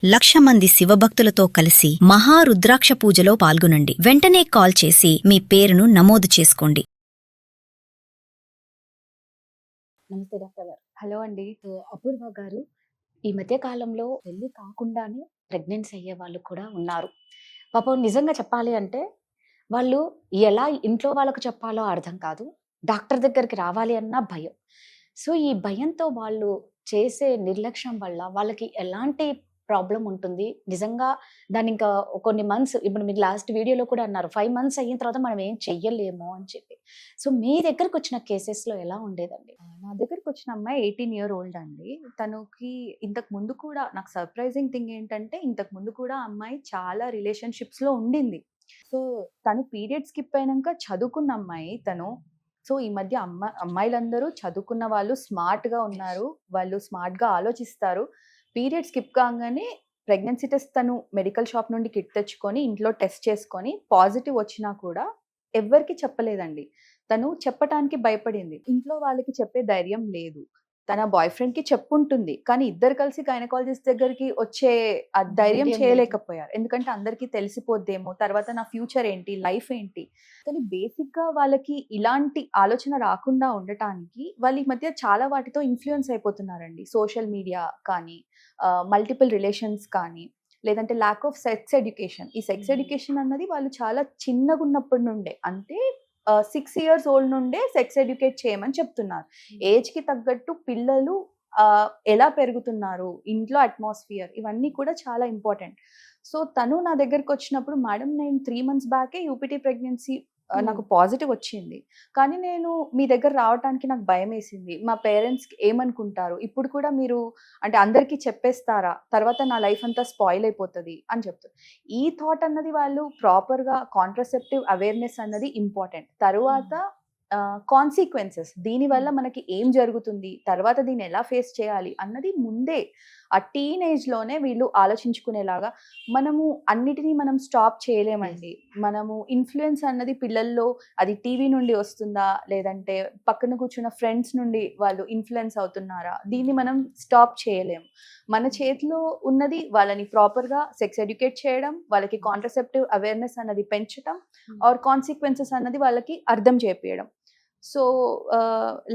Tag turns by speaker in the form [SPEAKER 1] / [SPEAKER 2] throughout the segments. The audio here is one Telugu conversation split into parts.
[SPEAKER 1] 1,00,000 మంది శివభక్తులతో కలిసి మహారుద్రాక్ష పూజలో పాల్గొనండి. వెంటనే కాల్ చేసి మీ పేరును నమోదు చేసుకోండి.
[SPEAKER 2] నమస్తే డాక్టర్ గారు. హలో అండి. అపూర్వ గారు, ఈ మధ్య కాలంలో పెళ్లి కాకుండానే ప్రెగ్నెన్సీ అయ్యే వాళ్ళు కూడా ఉన్నారు. పాపం నిజంగా చెప్పాలి అంటే వాళ్ళు ఎలా ఇంట్లో వాళ్ళకు చెప్పాలో అర్థం కాదు. డాక్టర్ దగ్గరికి రావాలి అన్నా భయం. సో, ఈ భయంతో వాళ్ళు చేసే నిర్లక్ష్యం వల్ల వాళ్ళకి ఎలాంటి ప్రాబ్లమ్ ఉంటుంది? నిజంగా దాన్నింకా కొన్ని మంత్స్, ఇప్పుడు మీరు లాస్ట్ వీడియోలో కూడా అన్నారు 5 మంత్స్ అయిన తర్వాత మనం ఏం చెయ్యలేము అని చెప్పి. సో, మీ దగ్గరకొచ్చిన కేసెస్‌లో ఎలా ఉండేదండి?
[SPEAKER 3] నా దగ్గరకొచ్చిన అమ్మాయి 18 ఇయర్ ఓల్డ్ అండి. తనకి ఇంతకు ముందు కూడా నాకు సర్ప్రైజింగ్ థింగ్ ఏంటంటే, ఇంతకు ముందు కూడా ఆ అమ్మాయి చాలా రిలేషన్‌షిప్స్‌లో ఉండింది. సో, తను పీరియడ్ స్కిప్ అయినంక చదువుకున్న అమ్మాయి తను. సో, ఈ మధ్య అమ్మాయిలందరూ చదువుకున్న వాళ్ళు స్మార్ట్‌గా ఉన్నారు. వాళ్ళు స్మార్ట్‌గా ఆలోచిస్తారు. పీరియడ్ స్కిప్ కాంగానే ప్రెగ్నెన్సీ టెస్ట్ తను మెడికల్ షాప్ నుండి కిట్ తెచ్చుకొని ఇంట్లో టెస్ట్ చేసుకొని పాజిటివ్ వచ్చినా కూడా ఎవ్వరికీ చెప్పలేదండి. తను చెప్పటానికి భయపడింది. ఇంట్లో వాళ్ళకి చెప్పే ధైర్యం లేదు. తన బాయ్ ఫ్రెండ్‌కి చెప్పుంటుంది. కానీ ఇద్దరు కలిసి గైనకాలజిస్ట్ దగ్గరికి వచ్చే ధైర్యం
[SPEAKER 2] ధైర్యం లేదు.
[SPEAKER 3] చేయలేకపోయారు. ఎందుకంటే అందరికీ తెలిసిపోద్దేమో, తర్వాత నా ఫ్యూచర్ ఏంటి? లైఫ్ ఏంటి? కానీ బేసిక్‌గా వాళ్ళకి ఇలాంటి ఆలోచన రాకుండా ఉండటానికి వాళ్ళు ఈ మధ్య చాలా వాటితో ఇన్‌ఫ్లూయెన్స్ అయిపోతున్నారండి. సోషల్ మీడియా కానీ, మల్టిపుల్ రిలేషన్స్ కానీ, లేదంటే ల్యాక్ ఆఫ్ సెక్స్ ఎడ్యుకేషన్. ఈ సెక్స్ ఎడ్యుకేషన్ అన్నది వాళ్ళు చాలా చిన్నగున్నప్పటి నుండే, అంటే 6 ఇయర్స్ ఓల్డ్ నుండే సెక్స్ ఎడ్యుకేట్ చేయమని చెప్తున్నారు. ఏజ్‌కి తగ్గట్టు పిల్లలు ఎలా పెరుగుతున్నారు, ఇంట్లో అట్మాస్ఫియర్, ఇవన్నీ కూడా చాలా ఇంపార్టెంట్. సో, తను నా దగ్గరకొచ్చినప్పుడు, మేడం నేను 3 మంత్స్ బ్యాకే యూపీటీ ప్రెగ్నెన్సీ నాకు పాజిటివ్ వచ్చింది. కానీ నేను మీ దగ్గర రావటానికి నాకు భయమేసింది. మా పేరెంట్స్‌కి ఏమనుకుంటారు? ఇప్పుడు కూడా మీరు అంటే అందరికీ చెప్పేస్తారా? తర్వాత నా లైఫ్ అంతా స్పాయిల్ అయిపోతది అని చెప్తారు. ఈ థాట్ అన్నది వాళ్ళు ప్రాపర్‌గా కాంట్రాసెప్టివ్ అవేర్‌నెస్ అన్నది ఇంపార్టెంట్. తరువాత కాన్సిక్వెన్సెస్, దీనివల్ల మనకి ఏం జరుగుతుంది? తర్వాత దీన్ని ఎలా ఫేస్ చేయాలి? అన్నది ముందే ఆ టీనేజ్‌లోనే వీళ్ళు ఆలోచించుకునేలాగా, మనము అన్నిటిని మనం స్టాప్ చేయలేమండి. మనము ఇన్‌ఫ్లూయెన్స్ అన్నది పిల్లల్లో అది టీవీ నుండి వస్తుందా? లేదంటే పక్కన కూర్చున్న ఫ్రెండ్స్ నుండి వాళ్ళు ఇన్‌ఫ్లూయెన్స్ అవుతున్నారా? దీన్ని మనం స్టాప్ చేయలేము. మన చేతిలో ఉన్నది వాళ్ళని ప్రాపర్‌గా సెక్స్ ఎడ్యుకేట్ చేయడం, వాళ్ళకి కాంట్రాసెప్టివ్ అవేర్‌నెస్ అన్నది పెంచటం, ఆర్ కాన్సిక్వెన్సెస్ అన్నది వాళ్ళకి అర్థం చేపియడం. సో,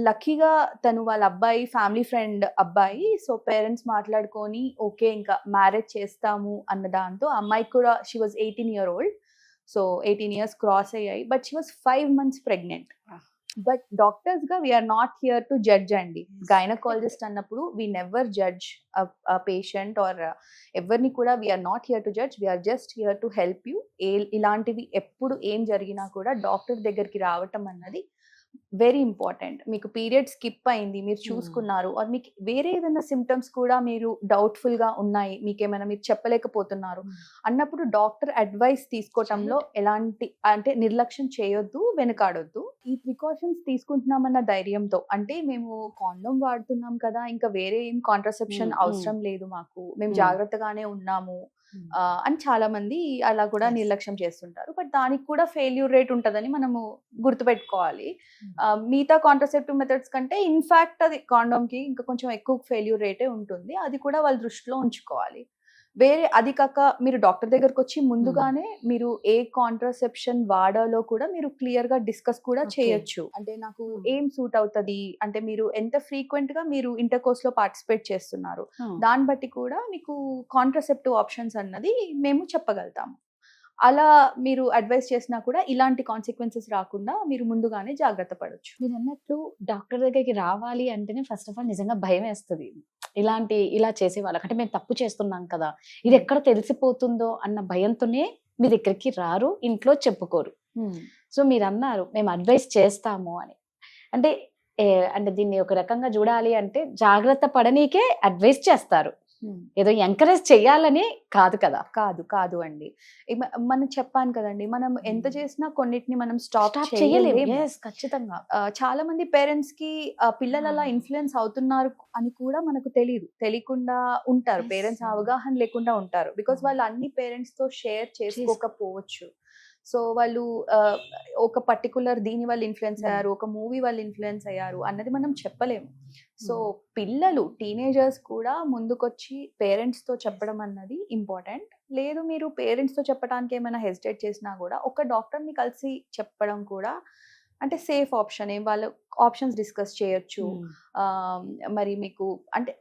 [SPEAKER 3] లక్కీగా తను వాళ్ళ అబ్బాయి ఫ్యామిలీ ఫ్రెండ్ అబ్బాయి. సో, పేరెంట్స్ మాట్లాడుకొని ఓకే ఇంకా మ్యారేజ్ చేస్తాము అన్న దాంతో, ఆ అమ్మాయికి కూడా she was 18 year old. So, 18 years cross అయ్యాయి. But she was 5 months pregnant. But డాక్టర్స్‌గా we are not here to judge అండి. గైనకాలజిస్ట్ అన్నప్పుడు we never judge patient or ఎవరిని కూడా we are not here to judge. We are just here to help you. ఇలాంటివి ఎప్పుడు ఏం జరిగినా కూడా డాక్టర్ దగ్గరికి రావటం అన్నది వెరీ ఇంపార్టెంట్. మీకు పీరియడ్ స్కిప్ అయింది, మీరు చూసుకున్నారు, ఆర్ మీకు వేరే ఏదైనా సిమ్టమ్స్ కూడా మీరు డౌట్‌ఫుల్‌గా ఉన్నాయి, మీకేమైనా మీరు చెప్పలేకపోతున్నారు అన్నప్పుడు డాక్టర్ అడ్వైస్ తీసుకోవటంలో ఎలాంటి అంటే నిర్లక్ష్యం చేయొద్దు, వెనకాడొద్దు. ఈ ప్రికాషన్స్ తీసుకుంటున్నామన్న ధైర్యంతో, అంటే మేము కాండోమ్ వాడుతున్నాం కదా, ఇంకా వేరే ఏం కాంట్రాసెప్షన్ అవసరం లేదు మాకు, మేము జాగ్రత్తగానే ఉన్నాము అని చాలా మంది అలా కూడా నిర్లక్ష్యం చేస్తుంటారు. బట్ దానికి కూడా ఫెయిల్యూర్ రేట్ ఉంటదని మనము గుర్తుపెట్టుకోవాలి. మిగతా కాంట్రాసెప్టివ్ మెథడ్స్ కంటే ఇన్‌ఫాక్ట్ అది కాండోమ్‌కి ఇంకా కొంచెం ఎక్కువ ఫెయిల్యూర్ రేటే ఉంటుంది. అది కూడా వాళ్ళు దృష్టిలో ఉంచుకోవాలి. వేరే అది కాక మీరు డాక్టర్ దగ్గరకొచ్చి ముందుగానే మీరు ఏ కాంట్రాసెప్షన్ వాడాలో కూడా మీరు క్లియర్‌గా డిస్కస్ కూడా చేయొచ్చు. అంటే నాకు ఏం సూట్ అవుతది, అంటే మీరు ఎంత ఫ్రీక్వెంట్‌గా మీరు ఇంటర్‌కోర్స్‌లో పార్టిసిపేట్ చేస్తున్నారు, దాన్ని బట్టి కూడా మీకు కాంట్రాసెప్టివ్ ఆప్షన్స్ అన్నది మేము చెప్పగలుగుతాము. అలా మీరు అడ్వైస్ చేసినా కూడా ఇలాంటి కాన్సిక్వెన్సెస్ రాకుండా మీరు ముందుగానే జాగ్రత్త పడొచ్చు.
[SPEAKER 2] మీరన్నట్లు డాక్టర్ దగ్గరికి రావాలి అంటేనే ఫస్ట్ ఆఫ్ ఆల్ నిజంగా భయమేస్తది. ఇలా చేసే వాళ్ళకి. అంటే మేము తప్పు చేస్తున్నాం కదా, ఇది ఎక్కడ తెలిసిపోతుందో అన్న భయంతోనే మీ దగ్గరికి రారు, ఇంట్లో చెప్పుకోరు. సో, మీరన్నారు మేము అడ్వైస్ చేస్తాము అని. అంటే అంటే దీన్ని ఒక రకంగా చూడాలి అంటే జాగ్రత్త పడనీకే అడ్వైస్ చేస్తారు. ఏదో ఎంకరేజ్ చెయ్యాలని కాదు కదా.
[SPEAKER 3] కాదు అండి. మనం చెప్పాను కదండి, మనం ఎంత చేసినా కొన్నిటిని మనం స్టాప్
[SPEAKER 2] చేయలేము.
[SPEAKER 3] చేయలేము.
[SPEAKER 2] Yes, ఖచ్చితంగా.
[SPEAKER 3] చాలా మంది పేరెంట్స్‌కి పిల్లలు అలా ఇన్‌ఫ్లూయెన్స్ అవుతున్నారు అని కూడా మనకు తెలియకుండా ఉంటారు.
[SPEAKER 2] Yes.
[SPEAKER 3] పేరెంట్స్ అవగాహన లేకుండా ఉంటారు. బికాజ్ వాళ్ళు అన్ని పేరెంట్స్‌తో షేర్ చేసుకోకపోవచ్చు. సో వాళ్ళు ఒక పర్టికులర్ దీని వల్ల ఇన్ఫ్లుయెన్స్ అయ్యారు, ఒక మూవీ వల్ల ఇన్ఫ్లుయెన్స్ అయ్యారు అన్నది మనం చెప్పలేము. సో పిల్లలు టీనేజర్స్ కూడా ముందుకొచ్చి పేరెంట్స్తో చెప్పడం అన్నది ఇంపార్టెంట్. లేదు మీరు పేరెంట్స్తో చెప్పడానికి ఏమైనా హెసిటేట్ చేసినా కూడా ఒక డాక్టర్ని కలిసి చెప్పడం కూడా అంటే సేఫ్ ఆప్షన్. వాళ్ళు ఆప్షన్స్ డిస్కస్ చేయొచ్చు. మరి మీకు అంటే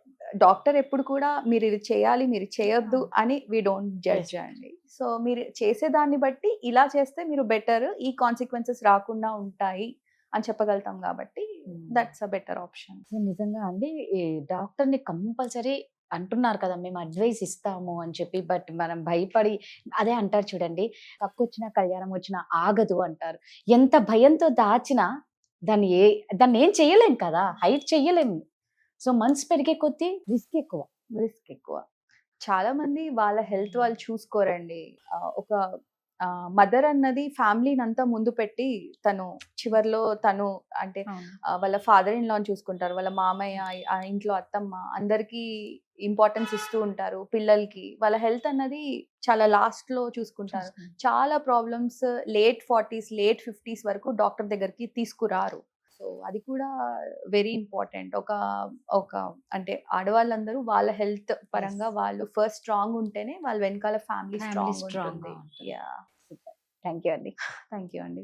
[SPEAKER 3] డాక్టర్ ఎప్పుడు కూడా మీరు ఇది చేయాలి, మీరు చేయొద్దు అని వి డోంట్ జడ్జ్ అండి. సో మీరు చేసేదాన్ని బట్టి ఇలా చేస్తే మీరు బెటర్, ఈ కాన్సిక్వెన్సెస్ రాకుండా ఉంటాయి అని చెప్పగలుగుతాం కాబట్టి that's a better option.
[SPEAKER 2] So నిజంగా అండి ఈ డాక్టర్ని కంపల్సరీ అంటున్నారు కదా మేము అడ్వైస్ ఇస్తాము అని చెప్పి, బట్ మనం భయపడి అదే అంటారు చూడండి, కక్కొచ్చినా కళ్యాణం వచ్చినా ఆగదు అంటారు. ఎంత భయంతో దాచినా దాన్ని ఏం చేయలేం కదా, హైట్ చెయ్యలేము. సో మనసు పెరిగే కొద్దీ రిస్క్ ఎక్కువ.
[SPEAKER 3] చాలా మంది వాళ్ళ హెల్త్ వాళ్ళు చూసుకోరండి. ఒక మదర్ అన్నది ఫ్యామిలీని అంతా ముందు పెట్టి తను చివర్లో తను అంటే వాళ్ళ ఫాదర్ ఇన్ లాని చూసుకుంటారు, వాళ్ళ మామయ్య, ఆ ఇంట్లో అత్తమ్మ అందరికీ ఇంపార్టెన్స్ ఇస్తూ ఉంటారు. పిల్లలకి వాళ్ళ హెల్త్ అన్నది చాలా లాస్ట్ లో చూసుకుంటారు. చాలా problems late 40s late 50s వరకు డాక్టర్ దగ్గరికి తీసుకురారు. సో అది కూడా వెరీ ఇంపార్టెంట్. ఒక అంటే ఆడవాళ్ళందరూ వాళ్ళ హెల్త్ పరంగా వాళ్ళు ఫస్ట్ స్ట్రాంగ్ ఉంటేనే వాళ్ళ వెనకాల ఫ్యామిలీ స్ట్రాంగ్ ఉంటుంది.
[SPEAKER 2] థ్యాంక్ యూ అండి.
[SPEAKER 3] థ్యాంక్ యూ అండి.